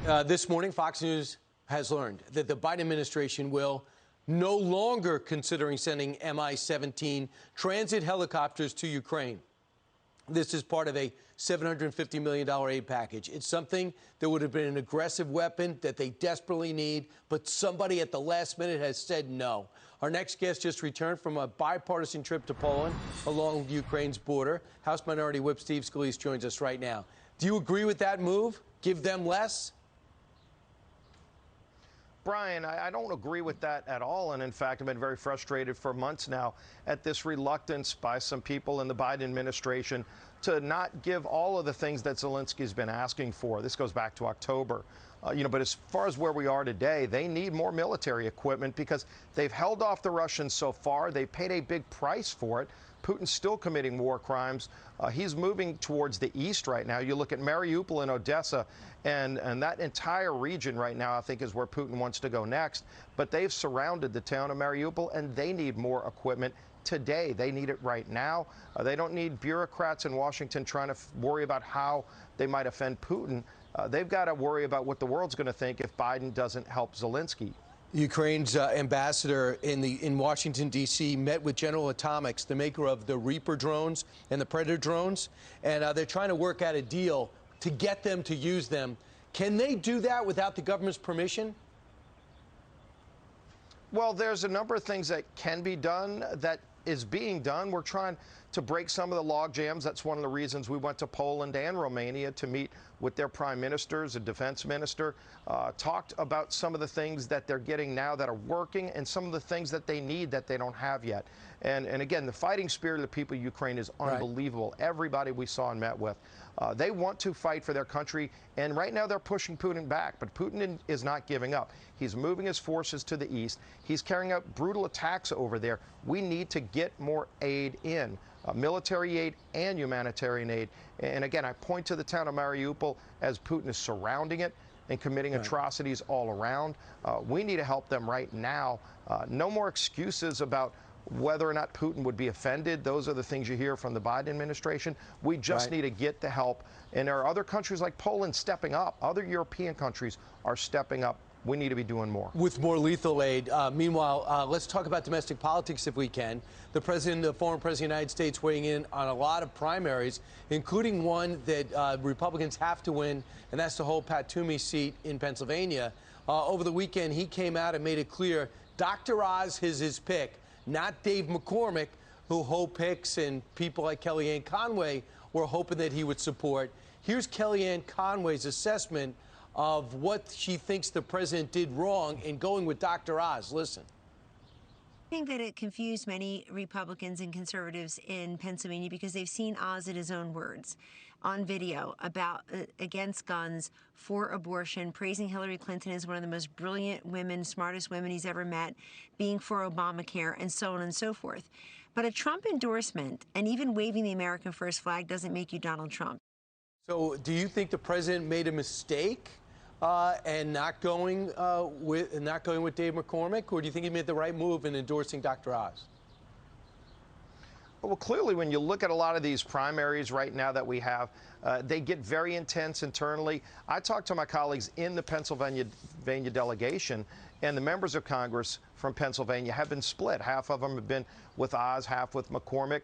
This morning, Fox News has learned that the Biden administration will no longer considering sending Mi-17 transit helicopters to Ukraine. This is part of a $750 million aid package. It's something that would have been an aggressive weapon that they desperately need, but somebody at the last minute has said no. Our next guest just returned from a bipartisan trip to Poland along Ukraine's border. House Minority Whip Steve Scalise joins us right now. Do you agree with that move? Give them less? Brian, I don't agree with that at all. And in fact, I've been very frustrated for months now at this reluctance by some people in the Biden administration to not give all of the things that Zelensky's been asking for. This goes back to October. But as far as where we are today, they need more military equipment because they've held off the Russians so far. They paid a big price for it. Putin's still committing war crimes. He's moving towards the east right now. You look at Mariupol and Odessa, and that entire region right now, I think, is where Putin wants to go next. But they've surrounded the town of Mariupol, and they need more equipment today. They need it right now. They don't need bureaucrats in Washington trying to worry about how they might offend Putin. They've got to worry about what the world's going to think if Biden doesn't help Zelensky. Ukraine's ambassador in Washington, D.C., met with General Atomics, the maker of the Reaper drones and the Predator drones, and they're trying to work out a deal to get them to use them. Can they do that without the government's permission? Well, there's a number of things that can be done that is being done. We're trying to break some of the log jams. That's one of the reasons we went to Poland and Romania to meet with their prime ministers, a defense minister, talked about some of the things that they're getting now that are working and some of the things that they need that they don't have yet. And again, the fighting spirit of the people of Ukraine is unbelievable. Right. Everybody we saw and met with, they want to fight for their country. And right now they're pushing Putin back, but Putin is not giving up. He's moving his forces to the east. He's carrying out brutal attacks over there. We need to get more aid in. Military aid and humanitarian aid. And again, I point to the town of Mariupol as Putin is surrounding it and committing atrocities all around. We need to help them right now. No more excuses about whether or not Putin would be offended. Those are the things you hear from the Biden administration. We just need to get the help. And there are other countries like Poland stepping up. Other European countries are stepping up. We need to be doing more. With more lethal aid. Meanwhile, let's talk about domestic politics if we can. The former president of the United States weighing in on a lot of primaries, including one that Republicans have to win, and that's to hold Pat Toomey's seat in Pennsylvania. Over the weekend, he came out and made it clear Dr. Oz is his pick, not Dave McCormick, who Hope Hicks and people like Kellyanne Conway were hoping that he would support. Here's Kellyanne Conway's assessment of what she thinks the president did wrong in going with Dr. Oz. Listen. I think that it confused many Republicans and conservatives in Pennsylvania because they've seen Oz in his own words on video about against guns, for abortion, praising Hillary Clinton as one of the most brilliant women, smartest women he's ever met, being for Obamacare, and so on and so forth. But a Trump endorsement and even waving the American first flag doesn't make you Donald Trump. So do you think the president made a mistake and not going with Dave McCormick, or do you think he made the right move in endorsing Dr. Oz? Well, clearly, when you look at a lot of these primaries right now that we have, they get very intense internally. I talked to my colleagues in the Pennsylvania delegation, and the members of Congress from Pennsylvania have been split. Half of them have been with Oz, half with McCormick,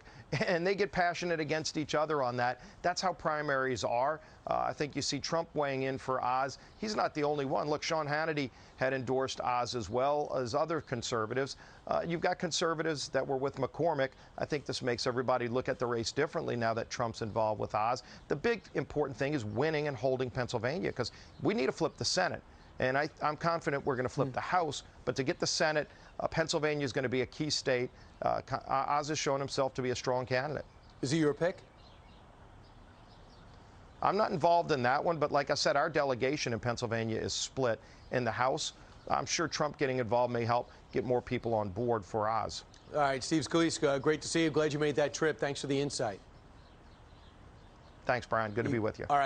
and they get passionate against each other on that. That's how primaries are. I think you see Trump weighing in for Oz. He's not the only one. Look, Sean Hannity had endorsed Oz as well as other conservatives. You've got conservatives that were with McCormick. I think this makes everybody look at the race differently now that Trump's involved with Oz. The big important thing is winning and holding Pennsylvania, because we need to flip the Senate. And I'm confident we're going to flip the House. But to get the Senate, Pennsylvania is going to be a key state. Oz has shown himself to be a strong candidate. Is he your pick? I'm not involved in that one, but like I said, our delegation in Pennsylvania is split in the House. I'm sure Trump getting involved may help get more people on board for Oz. All right, Steve Scalise, great to see you. Glad you made that trip. Thanks for the insight. Thanks, Brian. Good to be with you. All right.